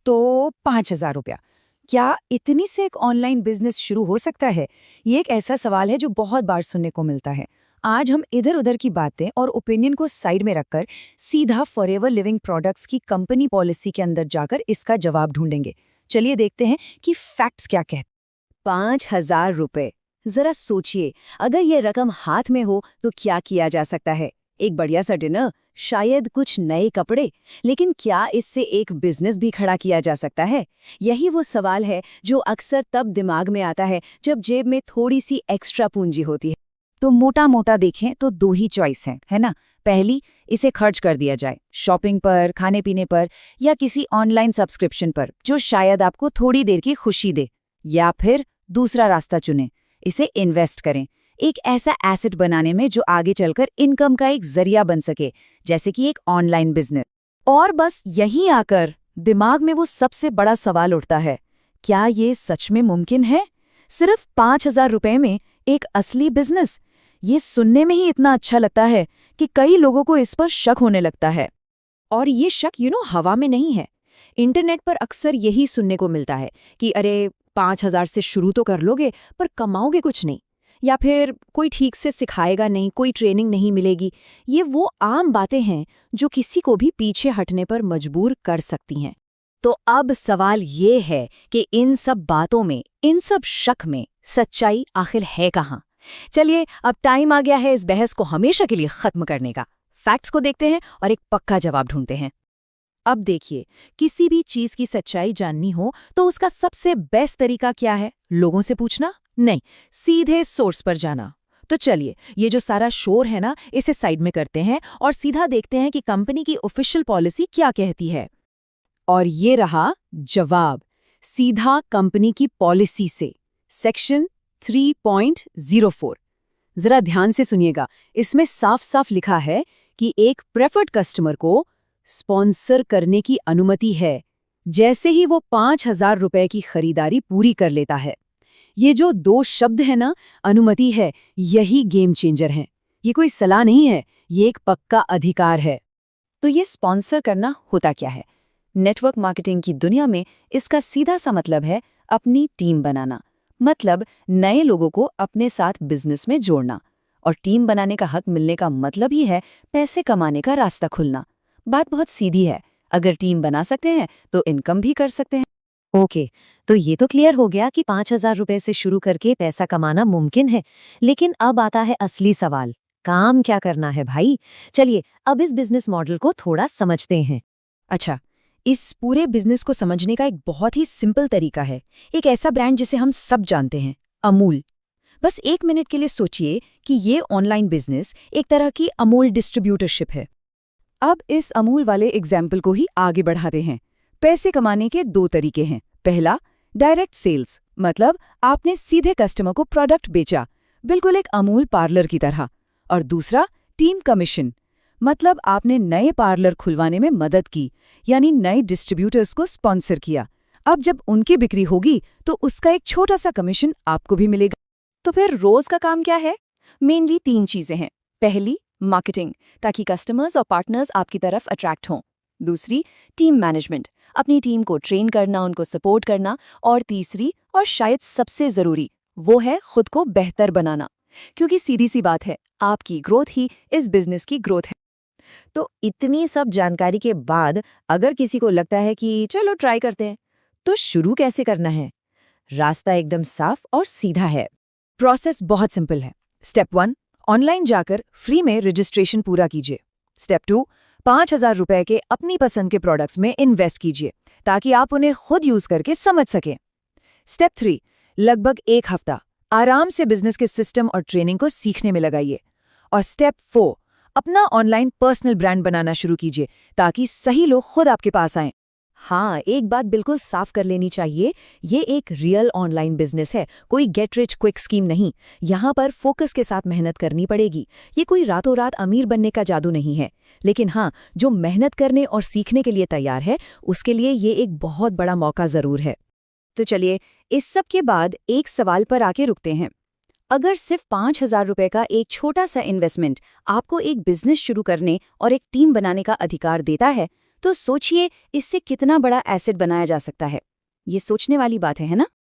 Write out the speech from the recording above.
तो 5,000 रुपया। क्या इतनी से एक ऑनलाइन बिजनेस शुरू हो सकता है? ये एक ऐसा सवाल है जो बहुत बार सुनने को मिलता है। आज हम इधर उधर की बातें और ओपिनियन को साइड में रखकर सीधा फॉरएवर लिविंग प्रोडक्ट्स की कंपनी पॉलिसी के अंदर जाकर इसका जवाब ढूंढेंगे। चलिए देखते हैं कि फैक्ट्स क्या कहते हैं। 5,000 रुपए। जरा सोचिए, अगर ये रकम हाथ में हो तो क्या किया जा सकता है? एक बढ़िया सा डिनर, शायद कुछ नए कपड़े। लेकिन क्या इससे एक बिजनेस भी खड़ा किया जा सकता है? यही वो सवाल है जो अक्सर तब दिमाग में आता है जब जेब में थोड़ी सी एक्स्ट्रा पूंजी होती है। तो मोटा मोटा देखें तो दो ही चॉइस है ना? पहली, इसे खर्च कर दिया जाए शॉपिंग पर, खाने पीने पर या किसी ऑनलाइन सब्सक्रिप्शन पर जो शायद आपको थोड़ी देर की खुशी दे। या फिर दूसरा रास्ता चुनें, इसे इन्वेस्ट करें, एक ऐसा एसेट बनाने में जो आगे चलकर इनकम का एक जरिया बन सके, जैसे कि एक ऑनलाइन बिजनेस। और बस यहीं आकर दिमाग में वो सबसे बड़ा सवाल उठता है, क्या ये सच में मुमकिन है? सिर्फ 5,000 रुपए में एक असली बिजनेस? ये सुनने में ही इतना अच्छा लगता है कि कई लोगों को इस पर शक होने लगता है। और ये शक हवा में नहीं है। इंटरनेट पर अक्सर यही सुनने को मिलता है कि अरे 5,000 से शुरू तो कर लोगे पर कमाओगे कुछ नहीं, या फिर कोई ठीक से सिखाएगा नहीं, कोई ट्रेनिंग नहीं मिलेगी। ये वो आम बातें हैं जो किसी को भी पीछे हटने पर मजबूर कर सकती हैं। तो अब सवाल ये है कि इन सब बातों में, इन सब शक में सच्चाई आखिर है कहाँ? चलिए, अब टाइम आ गया है इस बहस को हमेशा के लिए खत्म करने का। फैक्ट्स को देखते हैं और एक पक्का जवाब ढूंढते हैं। अब देखिए, किसी भी चीज की सच्चाई जाननी हो तो उसका सबसे बेस्ट तरीका क्या है? लोगों से पूछना? नहीं, सीधे सोर्स पर जाना। तो चलिए, ये जो सारा शोर है ना, इसे साइड में करते हैं और सीधा देखते हैं कि कंपनी की ऑफिशियल पॉलिसी क्या कहती है। और ये रहा जवाब, सीधा कंपनी की पॉलिसी से, सेक्शन 3.04। जरा ध्यान से सुनिएगा, इसमें साफ साफ लिखा है कि एक प्रेफर्ड कस्टमर को स्पॉन्सर करने की अनुमति है जैसे ही वो 5,000 रुपए की खरीदारी पूरी कर लेता है। ये जो दो शब्द है ना, अनुमति है, यही गेम चेंजर है। ये कोई सलाह नहीं है, ये एक पक्का अधिकार है। तो ये स्पॉन्सर करना होता क्या है? नेटवर्क मार्केटिंग की दुनिया में इसका सीधा सा मतलब है अपनी टीम बनाना। मतलब नए लोगों को अपने साथ बिजनेस में जोड़ना। और टीम बनाने का हक मिलने का मतलब ही है पैसे कमाने का रास्ता खुलना। बात बहुत सीधी है, अगर टीम बना सकते हैं तो इनकम भी कर सकते हैं। ओके, तो ये तो क्लियर हो गया कि 5,000 रुपए से शुरू करके पैसा कमाना मुमकिन है। लेकिन अब आता है असली सवाल, काम क्या करना है भाई? चलिए, अब इस बिजनेस मॉडल को थोड़ा समझते हैं। अच्छा, इस पूरे बिजनेस को समझने का एक बहुत ही सिंपल तरीका है। एक ऐसा ब्रांड जिसे हम सब जानते हैं, अमूल। बस 1 मिनट के लिए सोचिए कि ये ऑनलाइन बिजनेस एक तरह की अमूल डिस्ट्रीब्यूटरशिप है। अब इस अमूल वाले एग्जाम्पल को ही आगे बढ़ाते हैं। पैसे कमाने के दो तरीके हैं। पहला, डायरेक्ट सेल्स, मतलब आपने सीधे कस्टमर को प्रोडक्ट बेचा, बिल्कुल एक अमूल पार्लर की तरह। और दूसरा, टीम कमीशन, मतलब आपने नए पार्लर खुलवाने में मदद की, यानी नए डिस्ट्रीब्यूटर्स को स्पॉन्सर किया। अब जब उनकी बिक्री होगी तो उसका एक छोटा सा कमीशन आपको भी मिलेगा। तो फिर रोज का काम क्या है? मेनली 3 चीजें हैं। पहली, मार्केटिंग, ताकि कस्टमर्स और पार्टनर्स आपकी तरफ अट्रैक्ट हों। दूसरी, टीम मैनेजमेंट, अपनी टीम को ट्रेन करना, उनको सपोर्ट करना। और तीसरी, और शायद सबसे जरूरी, वो है खुद को बेहतर बनाना। क्योंकि सीधी सी बात है, आपकी ग्रोथ ही इस बिजनेस की ग्रोथ है। तो इतनी सब जानकारी के बाद अगर किसी को लगता है कि चलो ट्राई करते हैं, तो शुरू कैसे करना है? रास्ता एकदम साफ और सीधा है। प्रोसेस बहुत सिंपल है। स्टेप 1, ऑनलाइन जाकर फ्री में रजिस्ट्रेशन पूरा कीजिए। स्टेप 2, 5,000 रुपए के अपनी पसंद के प्रोडक्ट्स में इन्वेस्ट कीजिए ताकि आप उन्हें खुद यूज करके समझ सकें। स्टेप 3, लगभग 1 हफ्ता आराम से बिजनेस के सिस्टम और ट्रेनिंग को सीखने में लगाइए। और स्टेप 4, अपना ऑनलाइन पर्सनल ब्रांड बनाना शुरू कीजिए ताकि सही लोग खुद आपके पास आएं। हाँ, एक बात बिल्कुल साफ कर लेनी चाहिए, ये एक रियल ऑनलाइन बिजनेस है, कोई गेट रिच क्विक स्कीम नहीं। यहाँ पर फोकस के साथ मेहनत करनी पड़ेगी। ये कोई रातों रात अमीर बनने का जादू नहीं है। लेकिन हाँ, जो मेहनत करने और सीखने के लिए तैयार है, उसके लिए ये एक बहुत बड़ा मौका जरूर है। तो चलिए, इस सब के बाद एक सवाल पर आके रुकते हैं। अगर सिर्फ 5,000 रुपए का एक छोटा सा इन्वेस्टमेंट आपको एक बिजनेस शुरू करने और एक टीम बनाने का अधिकार देता है, तो सोचिए इससे कितना बड़ा एसेट बनाया जा सकता है। ये सोचने वाली बात है ना?